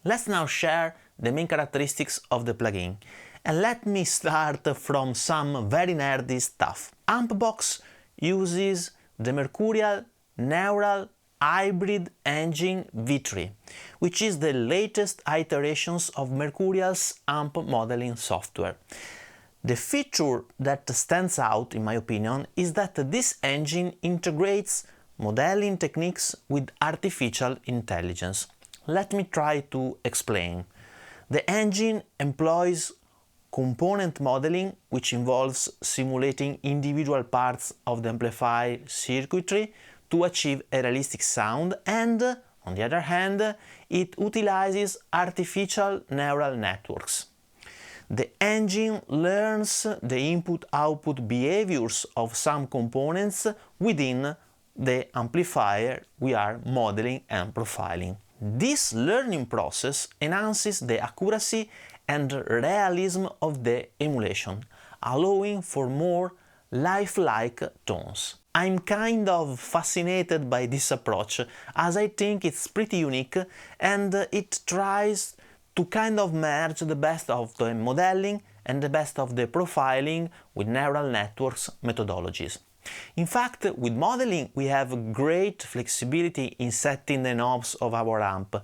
Let's now share the main characteristics of the plugin. And let me start from some very nerdy stuff. Ampbox uses the Mercurial Neural Hybrid Engine V3, which is the latest iterations of Mercurial's AMP modeling software. The feature that stands out, in my opinion, is that this engine integrates modeling techniques with artificial intelligence. Let me try to explain. The engine employs component modeling, which involves simulating individual parts of the amplifier circuitry to achieve a realistic sound, and, on the other hand, it utilizes artificial neural networks. The engine learns the input-output behaviors of some components within the amplifier we are modeling and profiling. This learning process enhances the accuracy and realism of the emulation, allowing for more lifelike tones. I'm kind of fascinated by this approach, as I think it's pretty unique and it tries to kind of merge the best of the modeling and the best of the profiling with neural networks methodologies. In fact, with modeling we have great flexibility in setting the knobs of our amp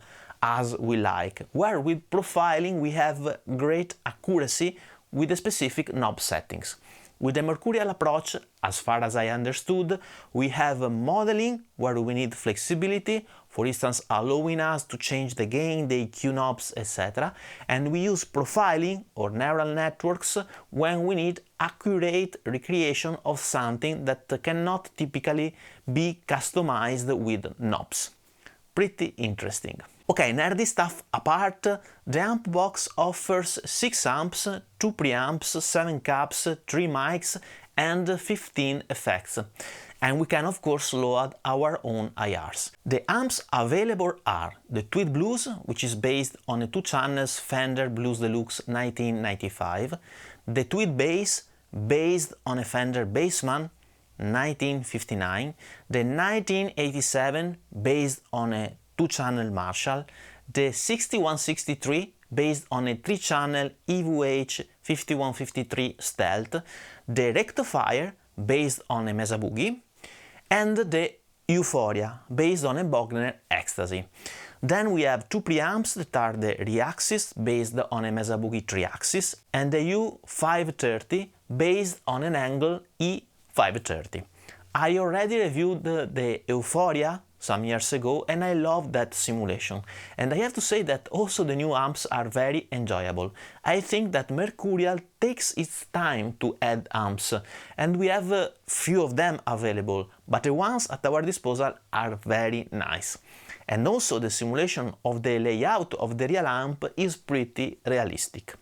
as we like, where with profiling we have great accuracy with the specific knob settings. With the Mercurial approach, as far as I understood, we have modeling where we need flexibility, for instance allowing us to change the gain, the EQ knobs, etc. And we use profiling or neural networks when we need accurate recreation of something that cannot typically be customized with knobs. Pretty interesting. Okay, nerdy stuff apart, the Ampbox offers 6 amps, 2 preamps, 7 cabs, 3 mics and 15 effects. And we can of course load our own IRs. The amps available are the Tweed Blues, which is based on a 2 channels Fender Blues Deluxe 1995, the Tweed Bass, based on a Fender Bassman 1959, the 1987 based on a 2-channel Marshall, the 6163 based on a 3-channel EVH 5153 Stealth, the Rectifier based on a Mesa Boogie, and the Euphoria based on a Bogner Ecstasy. Then we have 2 preamps that are the Reaxis based on a Mesa Boogie 3-axis and the U530 based on an Angle E530. I already reviewed the Euphoria some years ago and I love that simulation, and I have to say that also the new amps are very enjoyable. I think that Mercurial takes its time to add amps, and we have a few of them available, but the ones at our disposal are very nice. And also the simulation of the layout of the real amp is pretty realistic.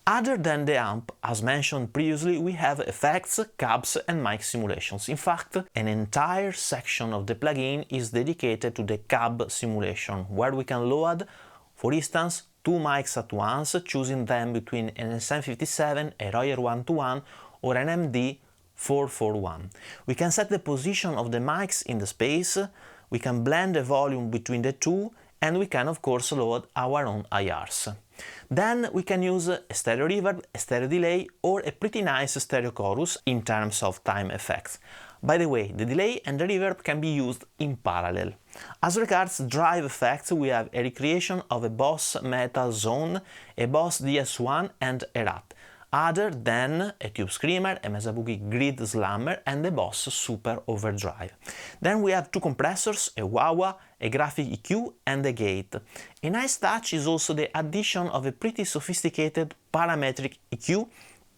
Other than the amp, as mentioned previously, we have effects, cabs and mic simulations. In fact, an entire section of the plugin is dedicated to the cab simulation, where we can load, for instance, 2 mics at once, choosing them between an SM57, a Royer 121 or an MD 441. We can set the position of the mics in the space, we can blend the volume between the two, and we can of course load our own IRs. Then we can use a stereo reverb, a stereo delay or a pretty nice stereo chorus in terms of time effects. By the way, the delay and the reverb can be used in parallel. As regards drive effects, we have a recreation of a Boss Metal Zone, a Boss DS1 and a Rat, other than a Tube Screamer, a Mesa Boogie Grid Slammer and the Boss Super Overdrive. Then we have 2 compressors, a wah-wah, a graphic EQ and a gate. A nice touch is also the addition of a pretty sophisticated parametric EQ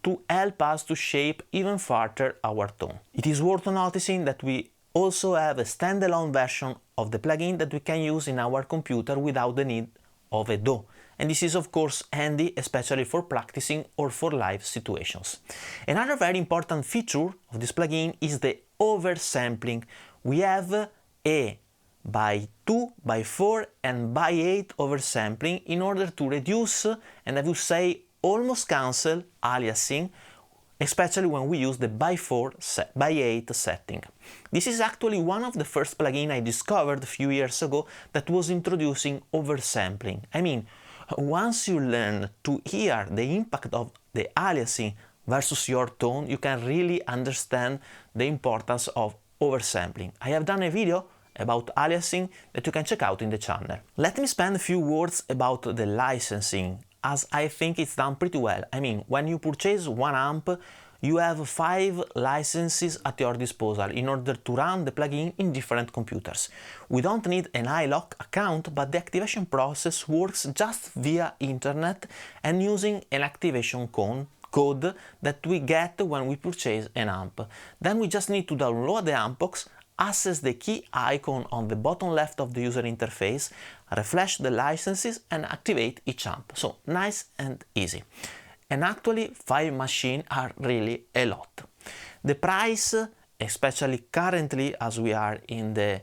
to help us to shape even further our tone. It is worth noticing that we also have a standalone version of the plugin that we can use in our computer without the need of a DAW. And this is of course handy, especially for practicing or for live situations. Another very important feature of this plugin is the oversampling. We have a by 2, by 4 and by 8 oversampling in order to reduce, and I would say almost cancel, aliasing, especially when we use the by 4, by 8 setting. This is actually one of the first plugins I discovered a few years ago that was introducing oversampling. I mean, once you learn to hear the impact of the aliasing versus your tone, you can really understand the importance of oversampling. I have done a video about aliasing that you can check out in the channel. Let me spend a few words about the licensing, as I think it's done pretty well. I mean, when you purchase one amp, you have 5 licenses at your disposal in order to run the plugin in different computers. We don't need an iLock account, but the activation process works just via internet and using an activation code that we get when we purchase an amp. Then we just need to download the Ampbox, access the key icon on the bottom left of the user interface, refresh the licenses and activate each amp. So nice and easy. And actually 5 machines are really a lot. The price, especially currently as we are in the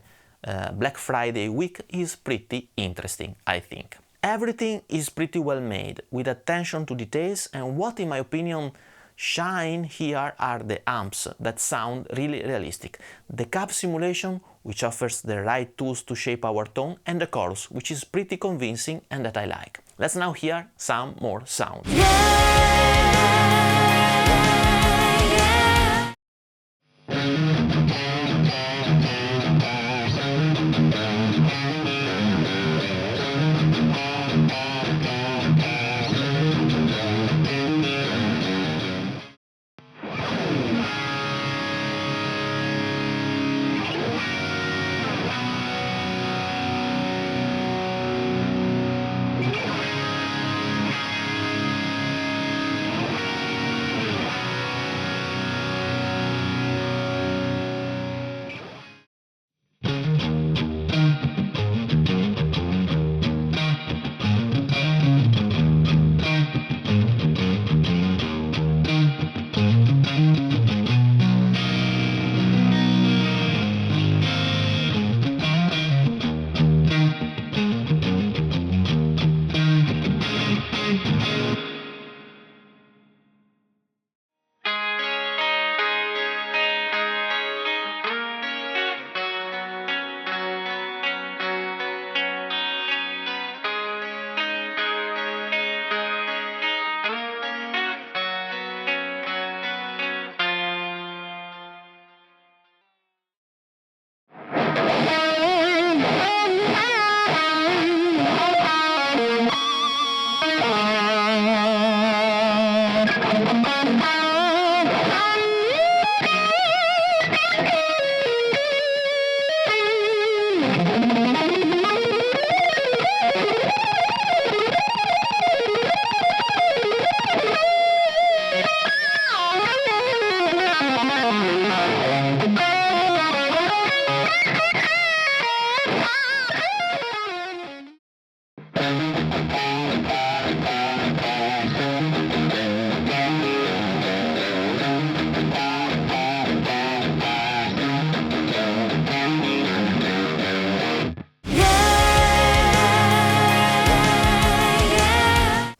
Black Friday week, is pretty interesting, I think. Everything is pretty well made, with attention to details, and what in my opinion shine here are the amps that sound really realistic, the cab simulation, which offers the right tools to shape our tone, and the chorus, which is pretty convincing and that I like. Let's now hear some more sound.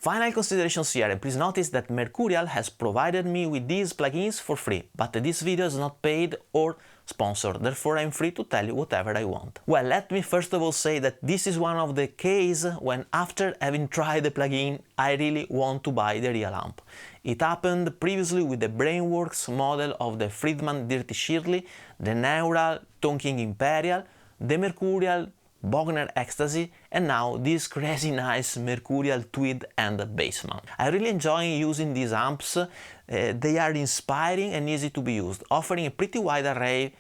Final considerations here, and please notice that Mercuriall has provided me with these plugins for free, but this video is not paid or sponsored, therefore I'm free to tell you whatever I want. Well, let me first of all say that this is one of the cases when after having tried the plugin, I really want to buy the real amp. It happened previously with the Brainworks model of the Friedman Dirty Shirley, the Neural Tonking Imperial, the Mercurial Bogner Ecstasy, and now this crazy nice Mercurial Tweed and Bassman. I really enjoy using these amps. They are inspiring and easy to be used, offering a pretty wide array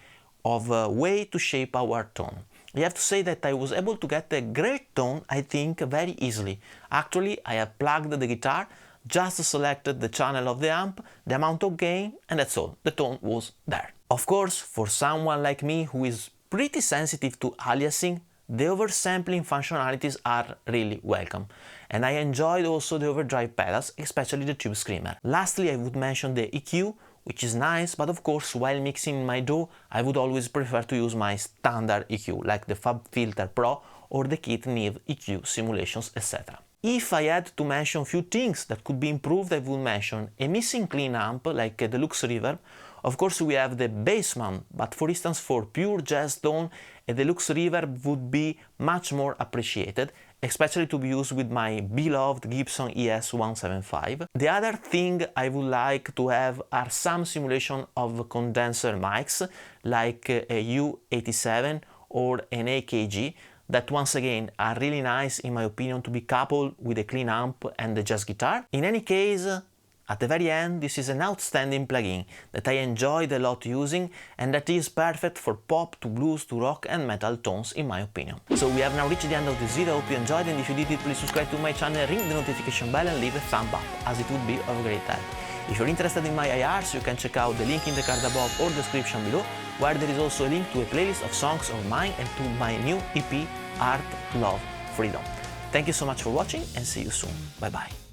of way to shape our tone. I have to say that I was able to get a great tone, I think, very easily. Actually, I have plugged the guitar, just selected the channel of the amp, the amount of gain, and that's all. The tone was there. Of course, for someone like me who is pretty sensitive to aliasing, the oversampling functionalities are really welcome, and I enjoyed also the overdrive pedals, especially the Tube Screamer. Lastly, I would mention the EQ, which is nice, but of course while mixing my DAW I would always prefer to use my standard EQ, like the FabFilter Pro or the Kit Neve EQ simulations, etc. If I had to mention few things that could be improved, I would mention a missing clean amp like a Deluxe Reverb, Of course we have the Bassman, but for instance for pure jazz tone a deluxe reverb would be much more appreciated, especially to be used with my beloved Gibson ES-175. The other thing I would like to have are some simulation of condenser mics, like a U87 or an AKG, that once again are really nice in my opinion to be coupled with a clean amp and the jazz guitar. In any case, at the very end, this is an outstanding plugin that I enjoyed a lot using and that is perfect for pop to blues to rock and metal tones in my opinion. So we have now reached the end of this video, I hope you enjoyed, and if you did it, please subscribe to my channel, ring the notification bell and leave a thumb up, as it would be of great help. If you're interested in my IRs, you can check out the link in the card above or description below, where there is also a link to a playlist of songs of mine and to my new EP, Art, Love, Freedom. Thank you so much for watching and see you soon. Bye bye.